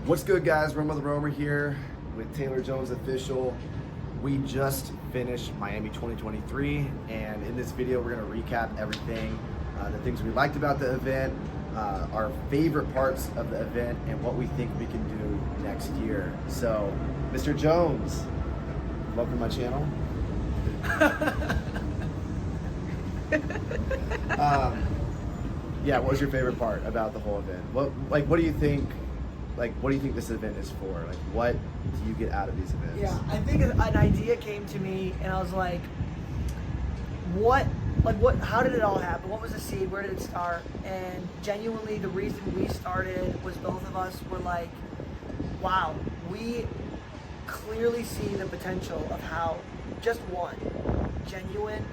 What's good, guys? Roma the Roamer here with Taylor Jones Official. We just finished Miami 2023, and in this video we're going to recap everything, the things we liked about the event, our favorite parts of the event, and what we think we can do next year. So, Mr. Jones, welcome to my channel. Yeah, what was your favorite part about the whole event? What do you think? What do you think this event is for? What do you get out of these events? Yeah, I think an idea came to me, and I was like, how did it all happen? What was the seed? Where did it start? And genuinely, the reason we started was both of us were like, wow, we clearly see the potential of how just one genuine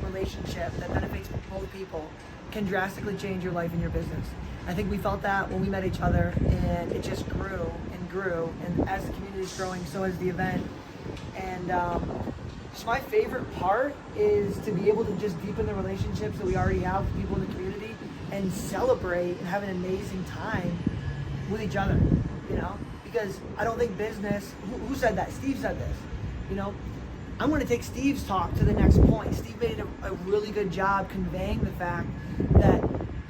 relationship that benefits both people can drastically change your life and your business. I think we felt that when we met each other, and it just grew and grew, and as the community is growing, so is the event. And so my favorite part is to be able to just deepen the relationships that we already have with people in the community and celebrate and have an amazing time with each other, because I don't think business, who said that? Steve said this, I'm going to take Steve's talk to the next point. Steve made a really good job conveying the fact that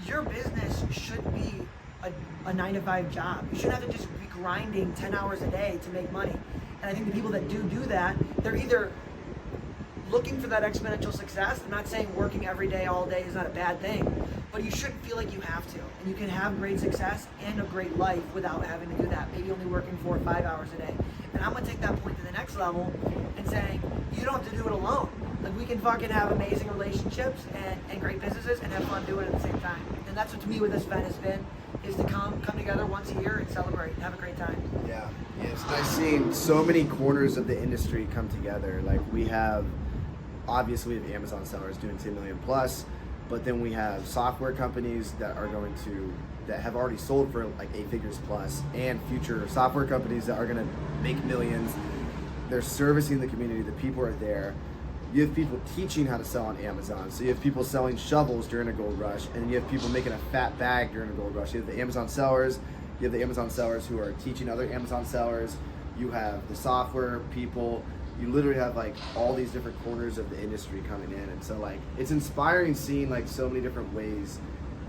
your business should be a 9-to-5 job. You shouldn't have to just be grinding 10 hours a day to make money. And I think the people that do that, they're either looking for that exponential success. I'm not saying working every day, all day is not a bad thing, but you shouldn't feel like you have to. And you can have great success and a great life without having to do that. Maybe only working 4 or 5 hours a day. And I'm gonna take that point to the next level and saying, you don't have to do it alone. We can fucking have amazing relationships and great businesses and have fun doing it at the same time. And that's what to me what this event has been, is to come together once a year and celebrate and have a great time. Yeah, yes. I've seen so many corners of the industry come together. Obviously we have Amazon sellers doing 10 million plus, but then we have software companies that have already sold for 8 figures plus, and future software companies that are gonna make millions. They're servicing the community, the people are there. You have people teaching how to sell on Amazon. So you have people selling shovels during a gold rush, and then you have people making a fat bag during a gold rush. You have the Amazon sellers, who are teaching other Amazon sellers. You have the software people. You literally have all these different corners of the industry coming in. And so it's inspiring seeing so many different ways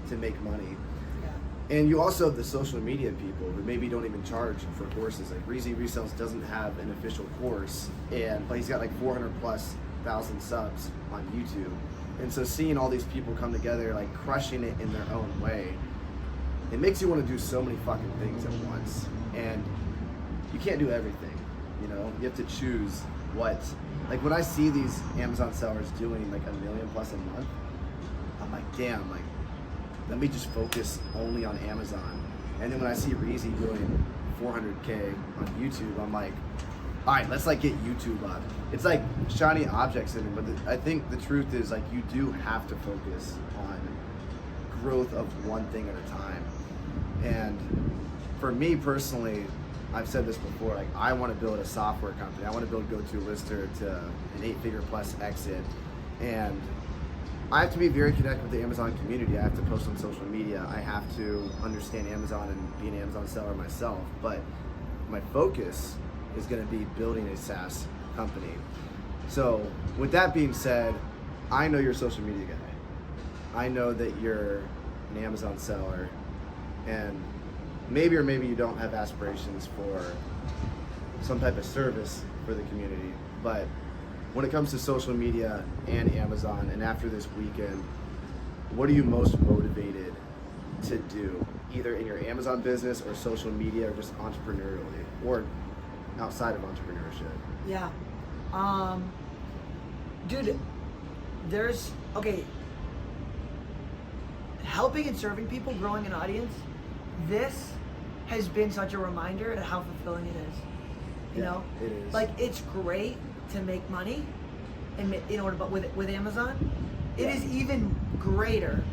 to make money. Yeah. And you also have the social media people who maybe don't even charge for courses. Reezy Resells doesn't have an official course, but he's got 400,000+ subs on YouTube. And so seeing all these people come together, crushing it in their own way, it makes you want to do so many fucking things at once. And you can't do everything, you have to choose what. When I see these Amazon sellers doing $1 million+ a month, I'm like, damn, let me just focus only on Amazon. And then when I see Reezy doing 400K on YouTube, I'm like, all right, let's get YouTube up. It's like shiny object syndrome, but I think the truth is you do have to focus on growth of one thing at a time. And for me personally, I've said this before, I want to build a software company. I want to build GoToLister to an 8-figure plus exit. And I have to be very connected with the Amazon community. I have to post on social media. I have to understand Amazon and be an Amazon seller myself. But my focus is going to be building a SaaS company. So with that being said, I know you're a social media guy. I know that you're an Amazon seller, and maybe you don't have aspirations for some type of service for the community. But when it comes to social media and Amazon, and after this weekend, what are you most motivated to do, either in your Amazon business or social media, or just entrepreneurially, or outside of entrepreneurship? Yeah. Dude, helping and serving people, growing an audience, this has been such a reminder of how fulfilling it is. It is. It's great to make money, but with Amazon, it is even greater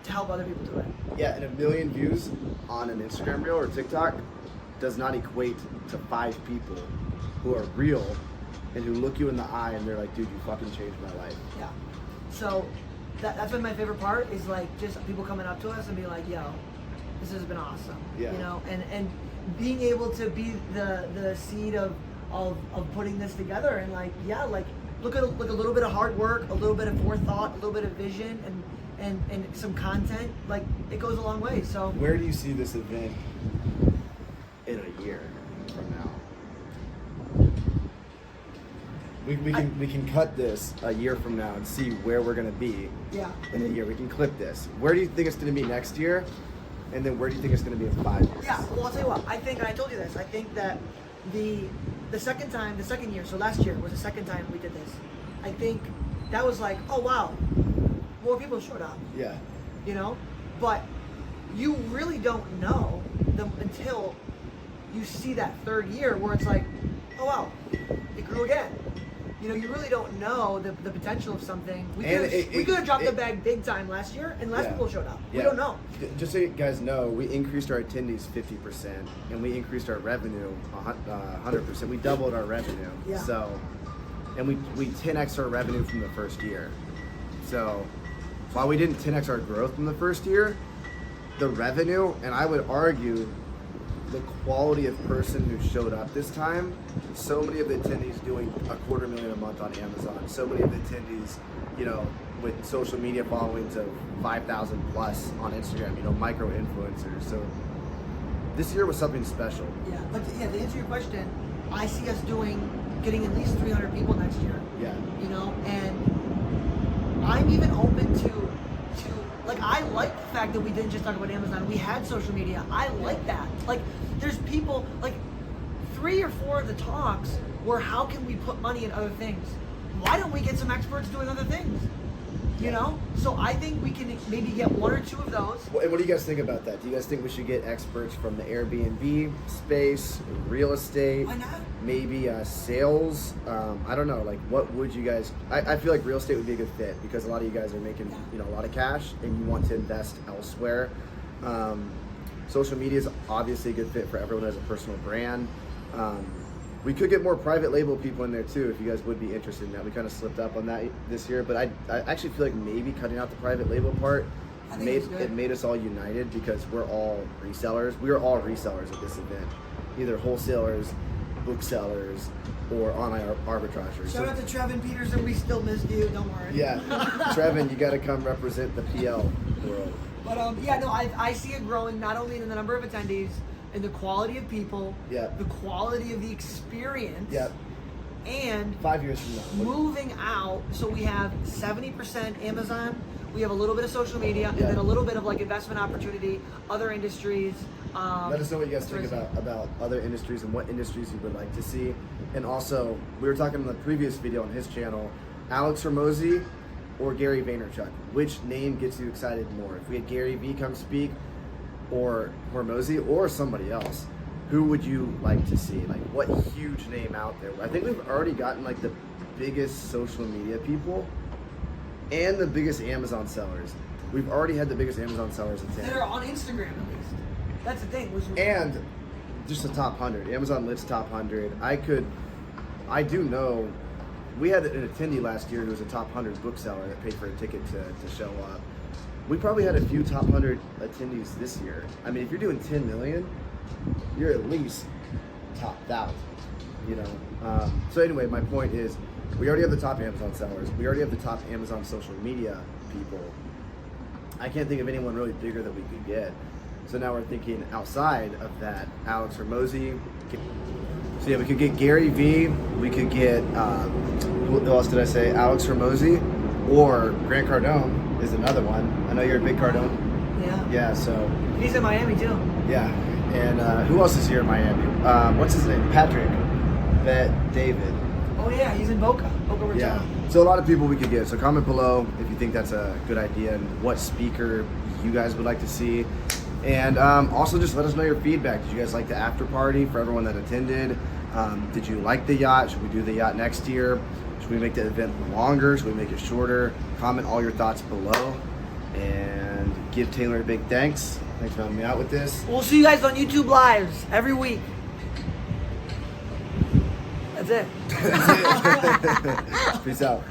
to help other people do it. Yeah, and 1 million views on an Instagram reel or TikTok does not equate to 5 people who are real and who look you in the eye and they're like, dude, you fucking changed my life. Yeah. So that's been my favorite part, is just people coming up to us and being like, yo, this has been awesome. Yeah. You know, and being able to be the seed of putting this together, and like, yeah, like look at like a little bit of hard work, a little bit of forethought, a little bit of vision, and some content, like it goes a long way. So where do you see this event in a year from now? We can cut this a year from now and see where we're gonna be in a year. We can clip this. Where do you think it's gonna be next year? And then where do you think it's gonna be in 5 years? Yeah, well, I'll tell you what, I think, and I told you this, I think that the second year, so last year was the second time we did this. I think that was like, oh wow, more people showed up. Yeah. You know? But you really don't know them until you see that third year where it's like, oh wow, it grew again. You know, you really don't know the potential of something. We could have dropped the bag big time last year, and less people showed up. We don't know. Just so you guys know, we increased our attendees 50%, and we increased our revenue 100%. We doubled our revenue. Yeah. So, and we 10x our revenue from the first year. So, while we didn't 10x our growth from the first year, the revenue, and I would argue the quality of person who showed up this time, so many of the attendees doing $250,000 a month on Amazon, so many of the attendees, you know, with social media followings of 5,000 plus on Instagram, you know, micro influencers. So this year was something special. Yeah, but yeah, to answer your question, I see us getting at least 300 people next year. Yeah. You know, and I'm even open to like, I like the fact that we didn't just talk about Amazon. We had social media. I like that. Like, there's people, like 3 or 4 of the talks were how can we put money in other things? Why don't we get some experts doing other things? You know? So I think we can maybe get 1 or 2 of those. And what do you guys think about that? Do you guys think we should get experts from the Airbnb space, real estate? Why not? Maybe sales? I don't know. Like, what would you guys? I feel like real estate would be a good fit because a lot of you guys are making a lot of cash and you want to invest elsewhere. Social media is obviously a good fit for everyone who has a personal brand. We could get more private label people in there too if you guys would be interested in that. We kind of slipped up on that this year, but I actually feel like maybe cutting out the private label part made us all united because we're all resellers. We are all resellers at this event, either wholesalers, booksellers, or online arbitragers. Shout out to Trevin Peterson. We still missed you. Don't worry. Yeah, Trevin, you got to come represent the PL world. But yeah, no, I see it growing not only in the number of attendees, in the quality of people, the quality of the experience, and 5 years from now, moving out. So we have 70% Amazon, we have a little bit of social media, and then a little bit of like investment opportunity, other industries. Let us know what you guys think about other industries and what industries you would like to see. And also, we were talking in the previous video on his channel, Alex Hormozi or Gary Vaynerchuk. Which name gets you excited more? If we had Gary V come speak, or Hormozi, or somebody else, who would you like to see? Like, what huge name out there? I think we've already gotten like the biggest social media people and the biggest Amazon sellers. We've already had the biggest Amazon sellers in town. They're on Instagram at least. That's the thing. And just the top 100. Amazon Lit's top 100. I do know, we had an attendee last year who was a top 100 bookseller that paid for a ticket to show up. We probably had a few top 100 attendees this year. I mean, if you're doing 10 million, you're at least top 1,000, you know? So anyway, my point is, we already have the top Amazon sellers. We already have the top Amazon social media people. I can't think of anyone really bigger that we could get. So now we're thinking outside of that, Alex Hormozi. So yeah, we could get Gary V. We could get, who else did I say? Alex Hormozi, or Grant Cardone is another one. I know you're a big Cardone. Yeah. Yeah, so. He's in Miami too. Yeah, and who else is here in Miami? What's his name? Patrick. David. Oh yeah, he's in Boca Raton. Yeah. So a lot of people we could get. So comment below if you think that's a good idea and what speaker you guys would like to see. And also just let us know your feedback. Did you guys like the after party for everyone that attended? Did you like the yacht? Should we do the yacht next year? Should we make the event longer? Should we make it shorter? Comment all your thoughts below and give Taylor a big thanks. Thanks for helping me out with this. We'll see you guys on YouTube Lives every week. That's it. Peace out.